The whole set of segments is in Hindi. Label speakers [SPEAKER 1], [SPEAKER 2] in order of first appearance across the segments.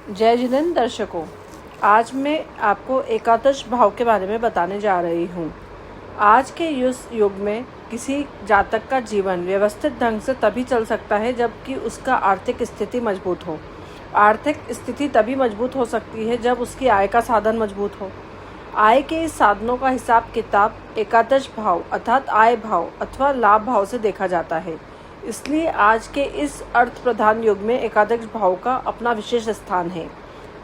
[SPEAKER 1] जय जिनेंद्र दर्शकों, आज मैं आपको एकादश भाव के बारे में बताने जा रही हूँ। आज के युग में किसी जातक का जीवन व्यवस्थित ढंग से तभी चल सकता है जबकि उसका आर्थिक स्थिति मजबूत हो। आर्थिक स्थिति तभी मजबूत हो सकती है जब उसकी आय का साधन मजबूत हो। आय के इस साधनों का हिसाब किताब एकादश भाव अर्थात आय भाव अथवा लाभ भाव से देखा जाता है। इसलिए आज के इस अर्थ प्रधान युग में एकादश भाव का अपना विशेष स्थान है।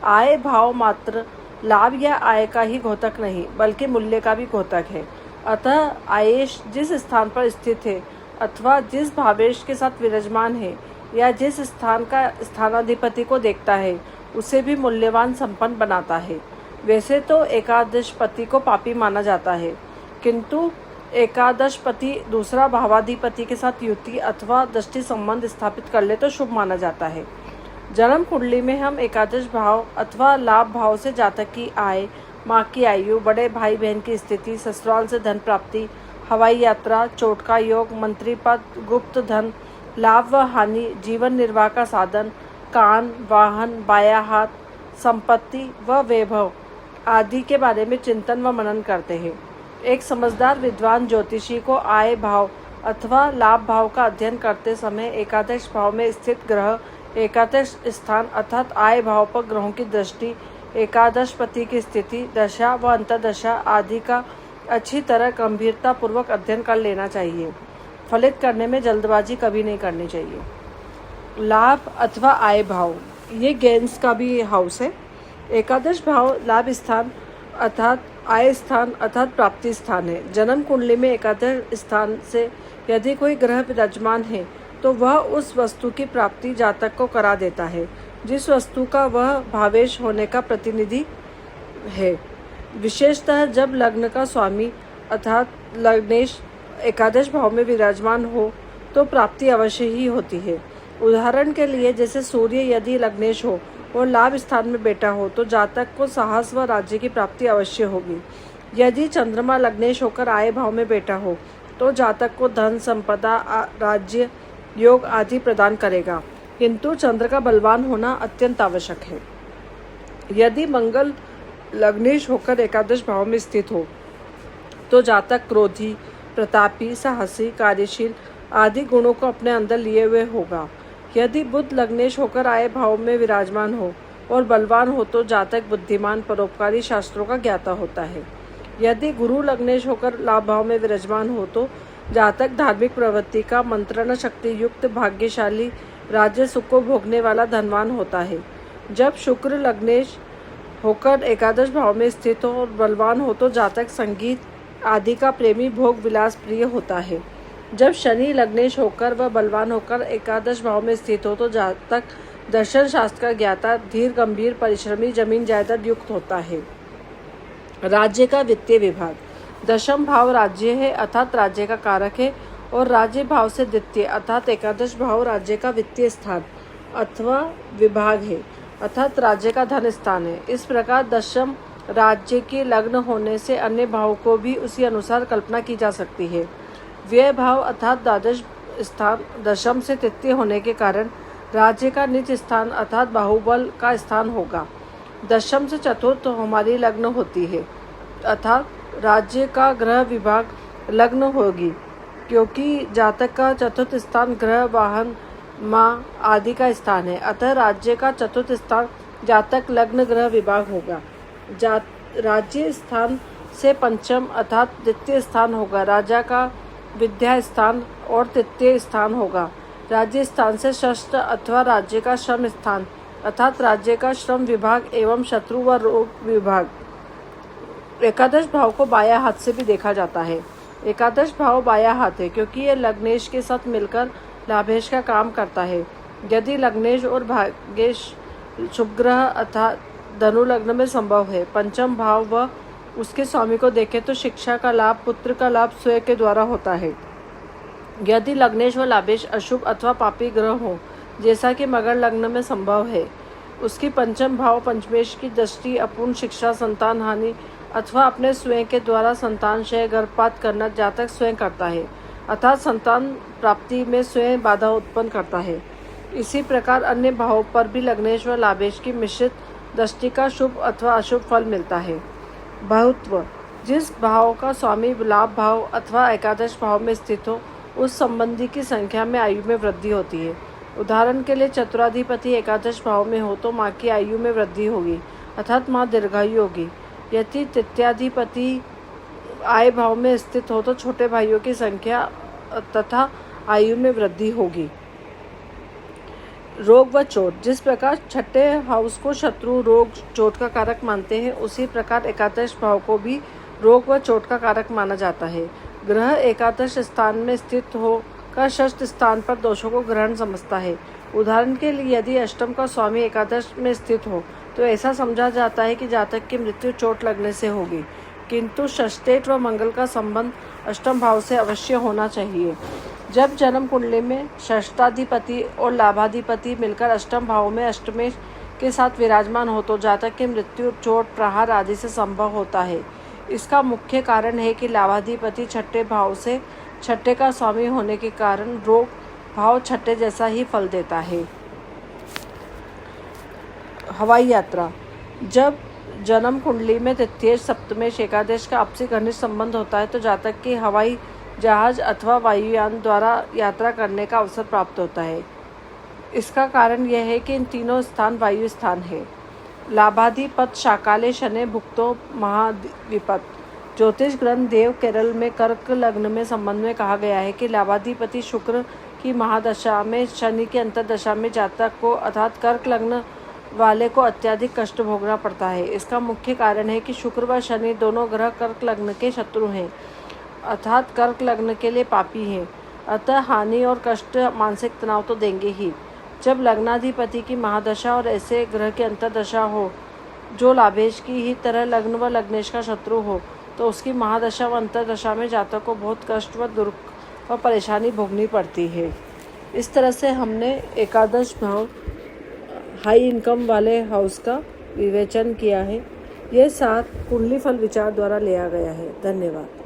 [SPEAKER 1] आय भाव मात्र लाभ या आय का ही घोतक नहीं बल्कि मूल्य का भी घोतक है। अतः आयेश जिस स्थान पर स्थित है अथवा जिस भावेश के साथ विराजमान है या जिस स्थान का स्थानाधिपति को देखता है उसे भी मूल्यवान संपन्न बनाता है। वैसे तो एकादशपति को पापी माना जाता है, किंतु एकादशपति दूसरा भावाधिपति के साथ युति अथवा दृष्टि संबंध स्थापित कर ले तो शुभ माना जाता है। जन्म कुंडली में हम एकादश भाव अथवा लाभ भाव से जातक की आय, माँ की आयु, बड़े भाई बहन की स्थिति, ससुराल से धन प्राप्ति, हवाई यात्रा, चोट का योग, मंत्री पद, गुप्त धन, लाभ व हानि, जीवन निर्वाह का साधन, कान, वाहन, बाया हाथ, संपत्ति व वैभव आदि के बारे में चिंतन व मनन करते हैं। एक समझदार विद्वान ज्योतिषी को आय भाव अथवा लाभ भाव का अध्ययन करते समय एकादश भाव में स्थित ग्रह, एकादश स्थान अर्थात आय भाव पर ग्रहों की दृष्टि, एकादशपति की स्थिति, दशा व अंतर्दशा आदि का अच्छी तरह गंभीरता पूर्वक अध्ययन कर लेना चाहिए। फलित करने में जल्दबाजी कभी नहीं करनी चाहिए। लाभ अथवा आय भाव ये गेंस का भी हाउस है। एकादश भाव लाभ स्थान अर्थात आय स्थान अर्थात प्राप्ति स्थान है। जन्म कुंडली में एकादश स्थान से यदि कोई ग्रह विराजमान है तो वह उस वस्तु की प्राप्ति जातक को करा देता है जिस वस्तु का वह भावेश होने का प्रतिनिधि है। विशेषतः जब लग्न का स्वामी अर्थात लग्नेश एकादश भाव में विराजमान हो तो प्राप्ति अवश्य ही होती है। उदाहरण के लिए जैसे सूर्य यदि लग्नेश हो और लाभ स्थान में बैठा हो तो जातक को साहस व राज्य की प्राप्ति अवश्य होगी। यदि चंद्रमा लग्नेश होकर आय भाव में बैठा हो तो जातक को धन, संपदा, राज्य, योग आदि प्रदान करेगा, किंतु चंद्र का बलवान होना अत्यंत आवश्यक है। यदि मंगल लग्नेश होकर एकादश भाव में स्थित हो तो जातक क्रोधी, प्रतापी, साहसी, कार्यशील आदि गुणों को अपने अंदर लिए हुए होगा। यदि बुध लग्नेश होकर आय भाव में विराजमान हो और बलवान हो तो जातक बुद्धिमान, परोपकारी, शास्त्रों का ज्ञाता होता है। यदि गुरु लग्नेश होकर लाभ भाव में विराजमान हो तो जातक धार्मिक प्रवृत्ति का, मंत्रणा शक्ति युक्त, भाग्यशाली, राज्य सुख को भोगने वाला धनवान होता है। जब शुक्र लग्नेश होकर एकादश भाव में स्थित हो और बलवान हो तो जातक संगीत आदि का प्रेमी, भोग विलास प्रिय होता है। जब शनि लग्नेश होकर व बलवान होकर एकादश भाव में स्थित हो तो जातक दर्शन शास्त्र का ज्ञाता, धीर, गंभीर, परिश्रमी, जमीन जायदाद युक्त होता है। राज्य का वित्तीय विभाग दशम भाव राज्य है अर्थात राज्य का कारक है और राज्य भाव से द्वितीय अर्थात एकादश भाव राज्य का वित्तीय स्थान अथवा विभाग है अर्थात राज्य का धन स्थान है। इस प्रकार दशम राज्य के लग्न होने से अन्य भाव को भी उसी अनुसार कल्पना की जा सकती है। व्यय भाव अर्थात द्वादश स्थान दशम से तृतीय होने के कारण राज्य का निज स्थान अर्थात बाहुबल का स्थान होगा। दशम से चतुर्थ हमारी लग्न होती है अर्थात राज्य का ग्रह विभाग लग्न होगी, क्योंकि जातक का चतुर्थ स्थान ग्रह, वाहन, माँ आदि का स्थान है। अतः राज्य का चतुर्थ स्थान जातक लग्न ग्रह विभाग होगा। राज्य स्थान से पंचम अर्थात द्वितीय स्थान होगा। राजा का विद्या स्थान और तृतीय स्थान होगा। राज्य स्थान से षष्ठ अथवा राज्य का श्रम स्थान अर्थात राज्य का श्रम विभाग एवं शत्रु व रोग विभाग। एकादश भाव को बाया हाथ से भी देखा जाता है। एकादश भाव बाया हाथ है क्योंकि यह लग्नेश के साथ मिलकर लाभेश का काम करता है। यदि लग्नेश और भाग्येश शुभ ग्रह अर्थात धनु लग्न में संभव है, पंचम भाव व उसके स्वामी को देखें तो शिक्षा का लाभ, पुत्र का लाभ स्वयं के द्वारा होता है। यदि लग्नेश व लाभेश अशुभ अथवा पापी ग्रह हो जैसा कि मकर लग्न में संभव है, उसकी पंचम भाव पंचमेश की दृष्टि अपूर्ण शिक्षा, संतान हानि अथवा अपने स्वयं के द्वारा संतान क्षय, गर्भपात करना जातक स्वयं करता है अर्थात संतान प्राप्ति में स्वयं बाधा उत्पन्न करता है। इसी प्रकार अन्य भावों पर भी लग्नेश व लाभेश की मिश्रित दृष्टि का शुभ अथवा अशुभ फल मिलता है। बहुत्व, जिस भाव का स्वामी लाभ भाव अथवा एकादश भाव में स्थित हो, उस संबंधी की संख्या में आयु में वृद्धि होती है। उदाहरण के लिए चतुराधिपति एकादश भाव में हो तो माँ की आयु में वृद्धि होगी, अर्थात माँ दीर्घायु होगी। यदि तृतीयाधिपति आय भाव में स्थित हो तो छोटे भाइयों की संख्या तथा आयु में वृद्धि होगी। रोग व चोट, जिस प्रकार छठे हाउस को शत्रु रोग चोट का कारक मानते हैं, उसी प्रकार एकादश भाव को भी रोग व चोट का कारक माना जाता है। ग्रह एकादश स्थान में स्थित होकर षष्ठ स्थान पर दोषों को ग्रहण समझता है। उदाहरण के लिए यदि अष्टम का स्वामी एकादश में स्थित हो तो ऐसा समझा जाता है कि जातक की मृत्यु चोट लगने से होगी, किंतु षष्ठेट व मंगल का संबंध अष्टम भाव से अवश्य होना चाहिए। जब जन्म कुंडली में षष्ठाधिपति और लाभाधिपति मिलकर अष्टम भाव में अष्टमेश के साथ विराजमान हो तो जातक की मृत्यु चोट प्रहार आदि से संभव होता है। इसका मुख्य कारण है कि लाभाधिपति छठे भाव से छठे का स्वामी होने के कारण रोग भाव छठे जैसा ही फल देता है। हवाई यात्रा, जब जन्म कुंडली में तृतीय सप्तमेश एकादश का आपसी घनिष्ठ संबंध होता है तो जातक की हवाई जहाज अथवा वायुयान द्वारा यात्रा करने का अवसर प्राप्त होता है। इसका कारण यह है कि इन तीनों स्थान वायु स्थान है। लाभाधिपत शाकाले शने भुक्तो महाविपत। ज्योतिष ग्रंथ देव केरल में कर्क लग्न में संबंध में कहा गया है कि लाभाधिपति शुक्र की महादशा में शनि की अंतर्दशा में जातक को अर्थात कर्क लग्न वाले को अत्यधिक कष्ट भोगना पड़ता है। इसका मुख्य कारण है कि शुक्र व शनि दोनों ग्रह कर्क लग्न के शत्रु हैं, अर्थात कर्क लग्न के लिए पापी हैं। अतः हानि और कष्ट मानसिक तनाव तो देंगे ही। जब लग्नाधिपति की महादशा और ऐसे ग्रह की अंतर्दशा हो जो लाभेश की ही तरह लग्न व लग्नेश का शत्रु हो तो उसकी महादशा व अंतर्दशा में जातक को बहुत कष्ट व दुख व परेशानी भोगनी पड़ती है। इस तरह से हमने एकादश भाव हाई इनकम वाले हाउस का विवेचन किया है। यह 7 कुंडली फल विचार द्वारा लिया गया है। धन्यवाद।